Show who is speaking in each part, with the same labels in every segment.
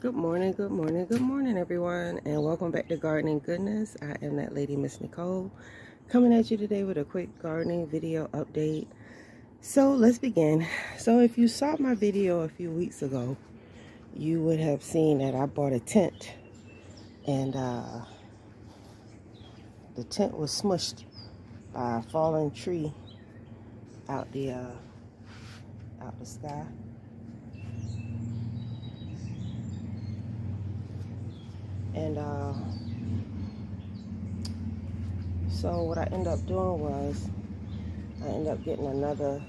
Speaker 1: Good morning, good morning, good morning, everyone, and welcome back to Gardening Goodness. I am that lady, Miss Nicole, coming at you today with a quick gardening video update. So let's begin. So if you saw my video a few weeks ago, you would have seen that I bought a tent, and the tent was smushed by a falling tree out the sky. And so what I ended up doing was I ended up getting another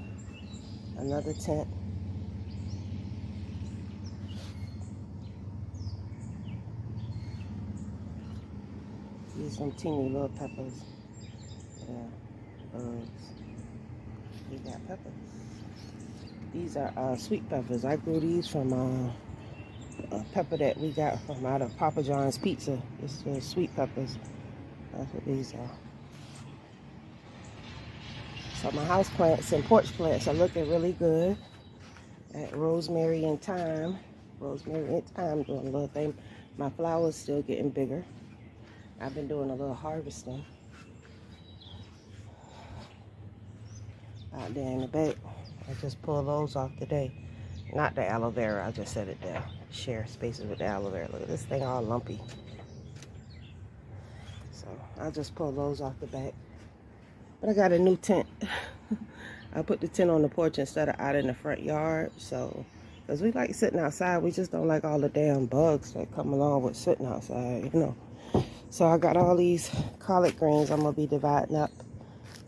Speaker 1: tent. These some teeny little peppers. Yeah, bugs. We got peppers. These are sweet peppers. I grew these from a pepper that we got from out of Papa John's Pizza. It's the sweet peppers. That's what these are. So my house plants and porch plants are looking really good. At rosemary and thyme. Rosemary and thyme doing a little thing. My flowers still getting bigger. I've been doing a little harvesting out there in the back. I just pulled those off today. Not the aloe vera, I just set it there. Share spaces with the aloe vera. Look at this thing all lumpy. So I just pulled those off the back. But I got a new tent. I put the tent on the porch instead of out in the front yard. So, because we like sitting outside, we just don't like all the damn bugs that come along with sitting outside, you know. So I got all these collard greens. I'm going to be dividing up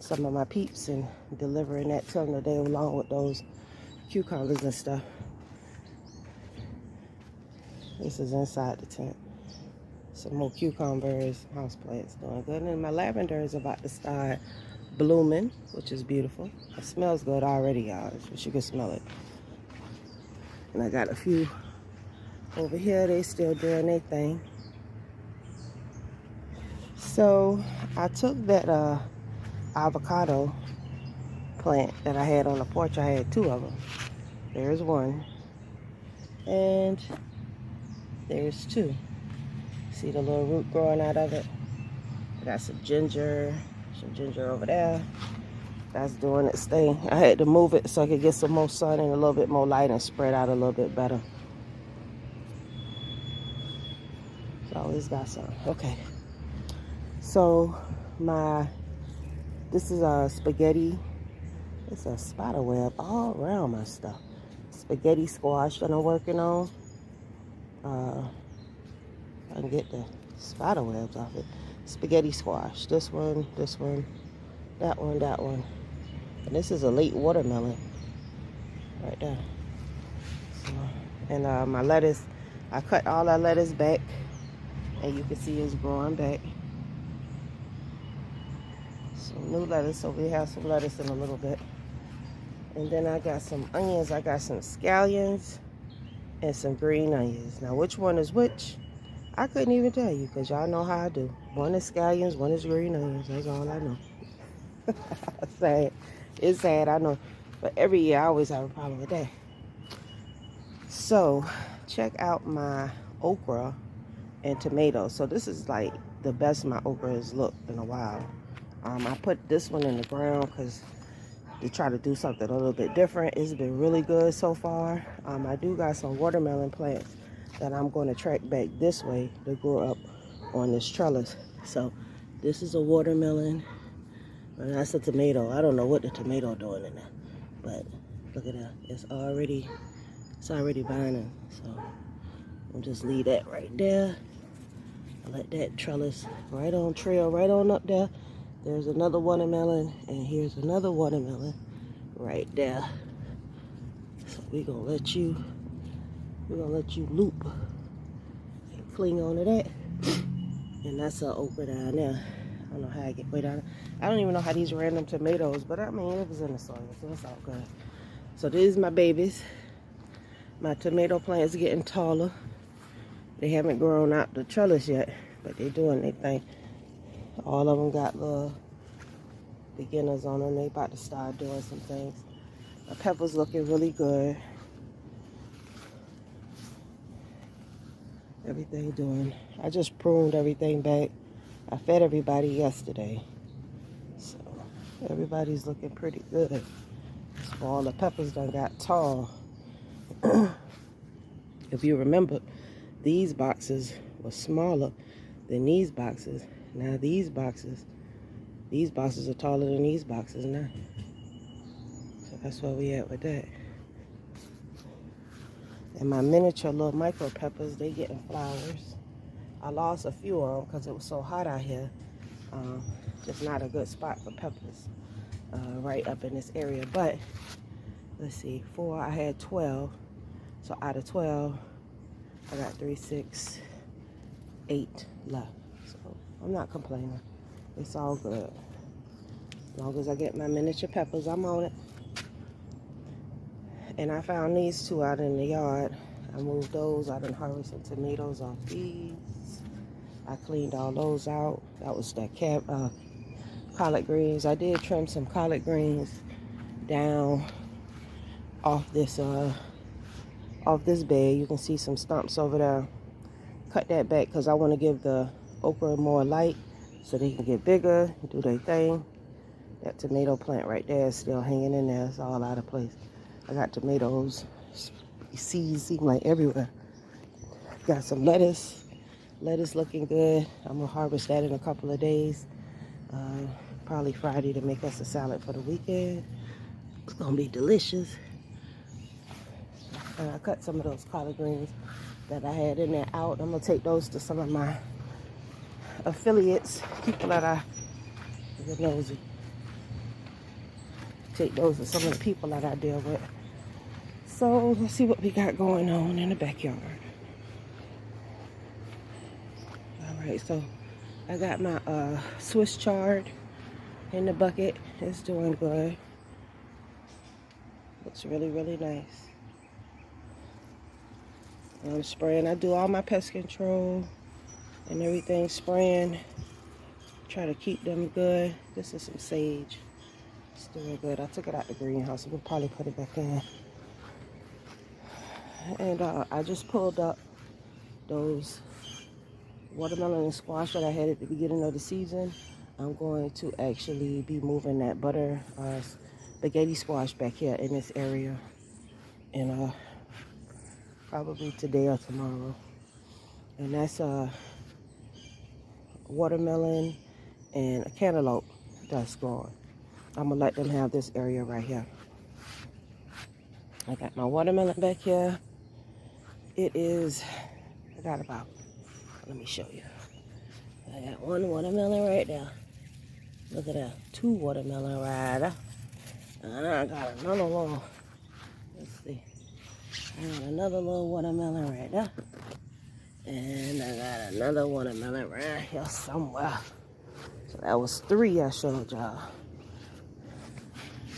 Speaker 1: some of my peeps and delivering that to them today along with those cucumbers and stuff. This is inside the tent. Some more cucumbers, houseplants doing good. And my lavender is about to start blooming, which is beautiful. It smells good already, y'all. You can smell it. And I got a few over here. They still doing their thing. So I took that avocado plant that I had on the porch. I had two of them. There's one. And there's two. See the little root growing out of it? I got some ginger over there. That's doing its thing. I had to move it so I could get some more sun and a little bit more light and spread out a little bit better. So I always got some. Okay. So this is a spaghetti. It's a spider web all around my stuff. Spaghetti squash that I'm working on. I can get the spider webs off it. Spaghetti squash. This one, that one. And this is a late watermelon right there. So, and my lettuce, I cut all that lettuce back, and you can see it's growing back. Some new lettuce, so we have some lettuce in a little bit. And then I got some onions. I got some scallions and some green onions. Now, which one is which? I couldn't even tell you, because y'all know how I do. One is scallions, one is green onions. That's all I know. Sad. It's sad, I know. But every year I always have a problem with that. So, check out my okra and tomatoes. So this is like the best my okra has looked in a while. I put this one in the ground because to try to do something a little bit different. It's been really good so far. I do got some watermelon plants that I'm going to track back this way to grow up on this trellis. So this is a watermelon, and that's a tomato. I don't know what the tomato doing in there, but look at that. It's already binding. So I'll just leave that right there. I let that trellis right on trail right on up there. There's another watermelon, and here's another watermelon right there. So we're gonna let you loop and cling onto that. And that's an okra down there. I don't know how I get way down there. I don't even know how these random tomatoes, but I mean, it was in the soil, so it's all good. So these are my babies. My tomato plants getting taller. They haven't grown out the trellis yet, but they're doing their thing. All of them got little beginners on them. They about to start doing some things. My pepper's looking really good. Everything doing. I just pruned everything back. I fed everybody yesterday. So everybody's looking pretty good. So all the peppers done got tall. If you remember, these boxes were smaller than these boxes. Now these boxes are taller than these boxes now. So that's where we at with that. And my miniature little micro peppers, they getting flowers. I lost a few of them because it was so hot out here. Just not a good spot for peppers right up in this area. But let's see, 4, I had 12. So out of 12, I got 3, 6, 8 left. So I'm not complaining. It's all good. As long as I get my miniature peppers, I'm on it. And I found these 2 out in the yard. I moved those. I done harvested tomatoes off these. I cleaned all those out. That was that collard greens. I did trim some collard greens down off this bed. You can see some stumps over there. Cut that back because I want to give the okra more light so they can get bigger, do their thing. That tomato plant right there is still hanging in there. It's all out of place. I got tomatoes. Seeds seem like everywhere. Got some lettuce. Lettuce looking good. I'm going to harvest that in a couple of days. Probably Friday to make us a salad for the weekend. It's going to be delicious. And I cut some of those collard greens that I had in there out. I'm going to take those to some of my affiliates, people that I get nosy. Take those to some of the people that I deal with. So let's see what we got going on in the backyard. Alright, so I got my Swiss chard in the bucket. It's doing good. Looks really, really nice. I'm spraying. I do all my pest control and everything, spraying. Try to keep them good. This is some sage. It's doing good. I took it out the greenhouse. We'll probably put it back in. And I just pulled up those watermelon and squash that I had at the beginning of the season. I'm going to actually be moving that butter spaghetti squash back here in this area. And probably today or tomorrow. And that's watermelon and a cantaloupe that's growing. I'm gonna let them have this area right here. I got my watermelon back here. It is, I got about, let me show you. I got 1 watermelon right there. Look at that, 2 watermelon right there. And I got another little, let's see. I got another little watermelon right there. And I got another watermelon right here somewhere. So that was 3 I showed y'all.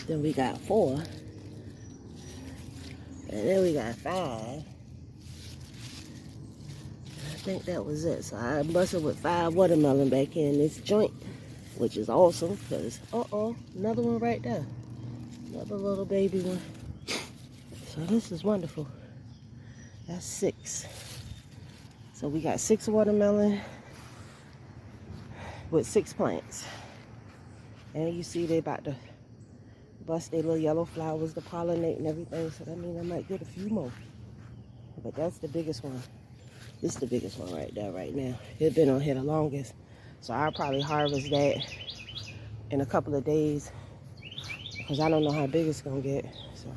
Speaker 1: Then we got 4. And then we got 5. I think that was it. So I busted with 5 watermelon back in this joint, which is awesome because, another one right there. Another little baby one. So this is wonderful. That's 6. So we got 6 watermelon with 6 plants. And you see they about to bust their little yellow flowers to pollinate and everything. So that means I might get a few more. But that's the biggest one. This is the biggest one right there right now. It's been on here the longest. So I'll probably harvest that in a couple of days. Because I don't know how big it's going to get. So,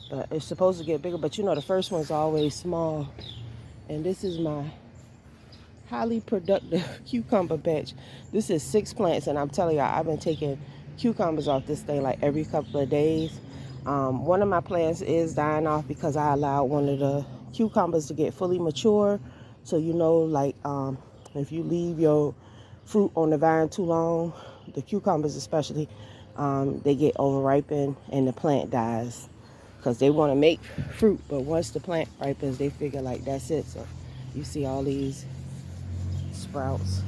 Speaker 1: but it's supposed to get bigger. But you know the first one's always small. And this is my highly productive cucumber batch. This is 6 plants. And I'm telling y'all, I've been taking cucumbers off this thing like every couple of days. One of my plants is dying off because I allowed one of the cucumbers to get fully mature. So you know, like if you leave your fruit on the vine too long, the cucumbers especially, they get overripened and the plant dies because they want to make fruit. But once the plant ripens, they figure like that's it. So you see all these sprouts.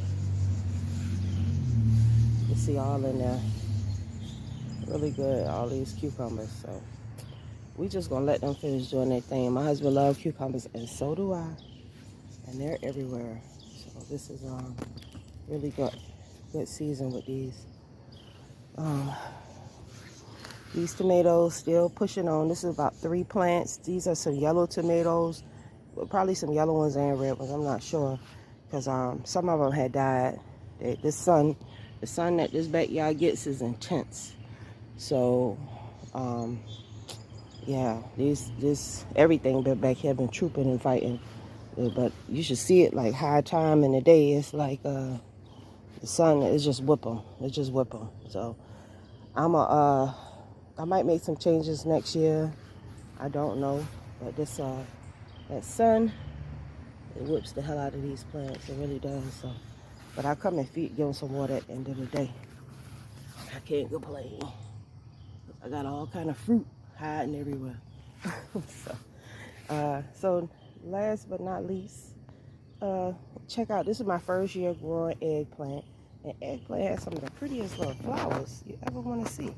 Speaker 1: You see all in there. Really good, all these cucumbers. So we just gonna let them finish doing their thing. My husband loves cucumbers and so do I. and they're everywhere. So this is really good season with these. These tomatoes still pushing on. This is about 3 plants. These are some yellow tomatoes, well, probably some yellow ones and red ones. I'm not sure, because some of them had died. The sun that this backyard gets is intense. So yeah, this everything back here been trooping and fighting. But you should see it like high time in the day. It's like the sun is just whip 'em. It's just whip 'em. So I might make some changes next year. I don't know, but that sun, it whips the hell out of these plants. It really does. So, but I come and give them some water at the end of the day. I can't complain. I got all kind of fruit hiding everywhere. So last but not least, check out. This is my first year growing eggplant, and eggplant has some of the prettiest little flowers you ever want to see.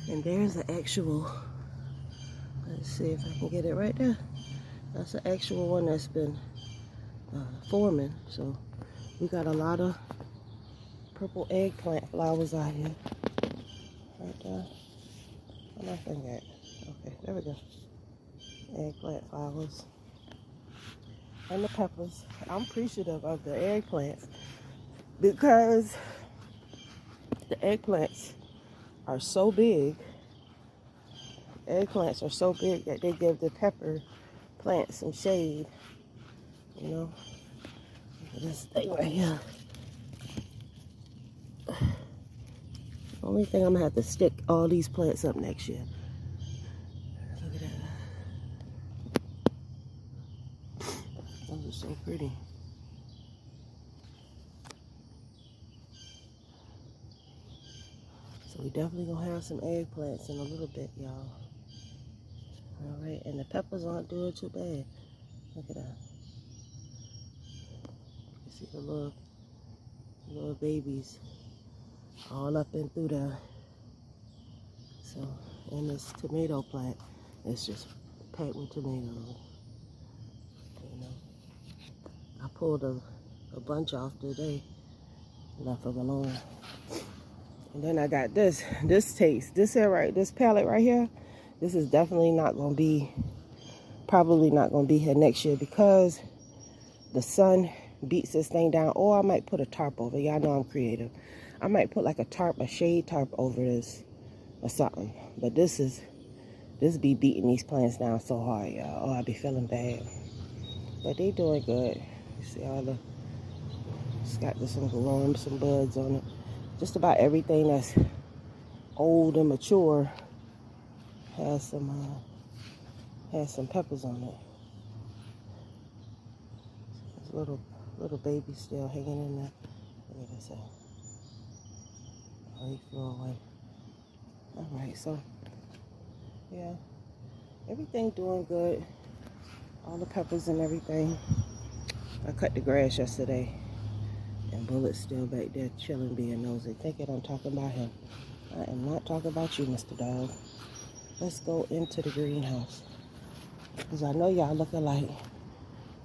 Speaker 1: And there's the actual, let's see if I can get it right there. That's the actual one that's been forming. So we got a lot of purple eggplant flowers out here. Right there. Where my finger at? Okay, there we go. Eggplant flowers. And the peppers. I'm appreciative of the eggplants because the eggplants are so big. Eggplants are so big that they give the pepper plants some shade. You know, this thing right here. Only thing I'm gonna have to stick all these plants up next year. Look at that. Those are so pretty. So we definitely gonna have some eggplants in a little bit, y'all. All right, and the peppers aren't doing too bad. Look at that. You see the little babies all up and through there. So, and this tomato plant, it's just packed with tomatoes. You know, I pulled a bunch off today, left them alone. And then I got this palette right here. This is definitely not gonna be, probably not gonna be here next year because the sun beats this thing down. Or I might put a tarp over. Y'all know I'm creative. I might put like a shade tarp over this or something. But this be beating these plants down so hard, y'all. Oh, I be feeling bad. But they doing good. You see it's got some worms, some buds on it. Just about everything that's old and mature has some peppers on it. There's little baby still hanging in there. Look at this. Oh, he flew away. All right, so yeah, everything doing good. All the peppers and everything. I cut the grass yesterday, and Bullet's still back there chilling, being nosy, thinking I'm talking about him. I am not talking about you, Mr. Dog. Let's go into the greenhouse, because I know y'all looking like,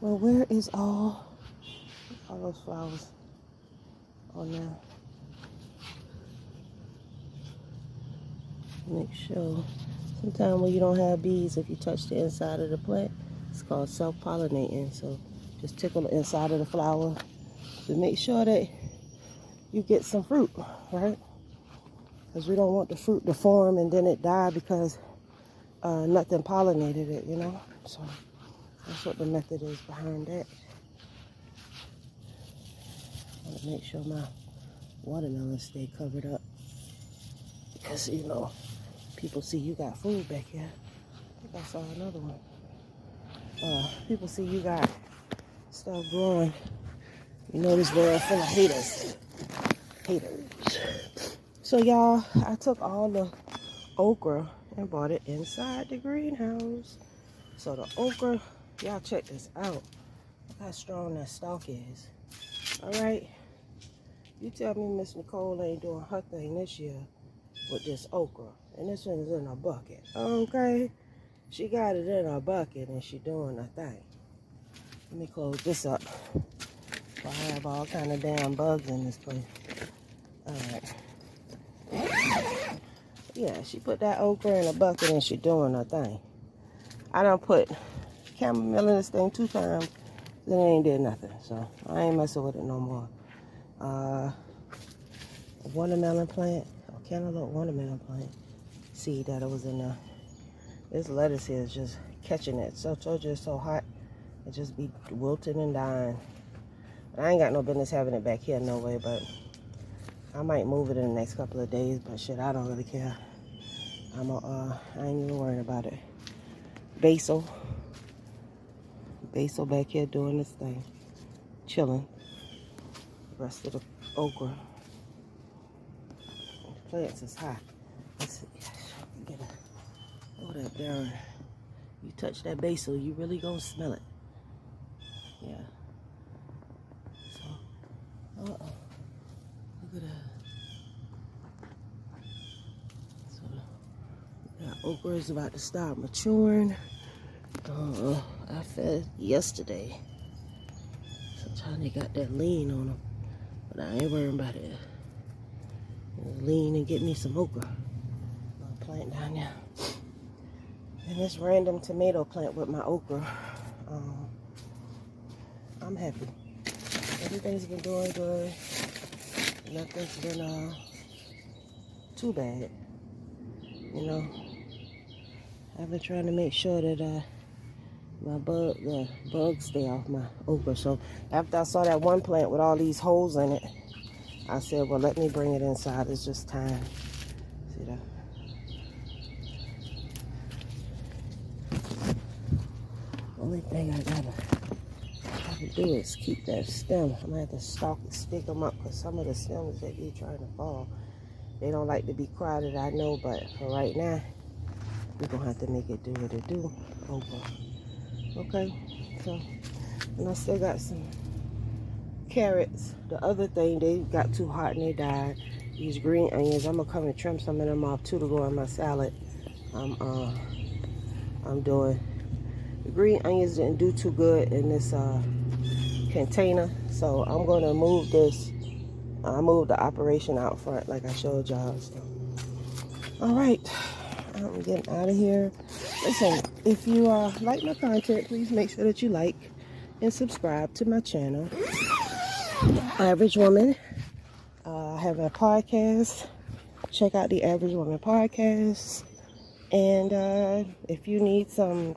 Speaker 1: well, where is all those flowers on there? Make sure. Sometimes when you don't have bees, if you touch the inside of the plant, it's called self-pollinating. So just tickle the inside of the flower to make sure that you get some fruit, right? Because we don't want the fruit to form and then it die because nothing pollinated it, you know? So that's what the method is behind that. I want to make sure my watermelons stay covered up. Because, you know, people see you got food back here. I think I saw another one. People see you got stuff growing. You know this world full of haters. So y'all, I took all the okra and brought it inside the greenhouse. So the okra, y'all check this out. Look how strong that stalk is. Alright. You tell me Miss Nicole ain't doing her thing this year with this okra. And this one's in a bucket. Okay? She got it in a bucket and she doing her thing. Let me close this up. I have all kind of damn bugs in this place. Alright. Yeah, she put that okra in a bucket and she doing her thing. I done put chamomile in this thing 2 times. Then it ain't did nothing. So I ain't messing with it no more. A watermelon plant. Or cantaloupe watermelon plant. See that it was in there. This lettuce here is just catching it. So I told you it's so hot. It just be wilting and dying. I ain't got no business having it back here no way, but I might move it in the next couple of days, but shit, I don't really care. I ain't even worrying about it. Basil back here doing this thing. Chilling. The rest of the okra. The plants is hot. Let's see. Get it. Hold that down. You touch that basil, you really gonna smell it. Yeah. So, look at that. So, that okra is about to start maturing. I fed yesterday. Sometimes they got that lean on them, but I ain't worrying about it. Lean and get me some okra. I'll plant down there. And this random tomato plant with my okra. I'm happy. Everything's been doing good. Nothing's been too bad. You know, I've been trying to make sure that the bugs stay off my okra. So after I saw that one plant with all these holes in it, I said, well, let me bring it inside. It's just time. See that? Only thing I gotta do is keep that stem. I'm gonna have to stick them up, because some of the stems that be trying to fall, they don't like to be crowded, I know, but for right now, we're gonna have to make it do what it do. Okay, so, and I still got some carrots. The other thing, they got too hot and they died. These green onions, I'm gonna come and trim some of them off too to go in my salad. I'm doing. The green onions didn't do too good in this container, so I'm going to move this. I moved the operation out front like I showed y'all. So. All right, I'm getting out of here. Listen, if you like my content, please make sure that you like and subscribe to my channel. Average Woman. I have a podcast. Check out the Average Woman podcast. And if you need some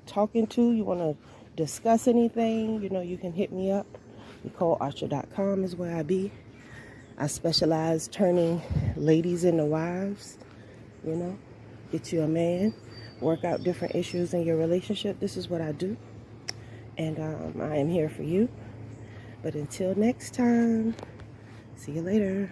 Speaker 1: talking to, you want to discuss anything, you know, you can hit me up. NicoleArcher.com is where I be. I specialize turning ladies into wives, you know, get you a man, work out different issues in your relationship. This is what I do, and I am here for you. But until next time, see you later.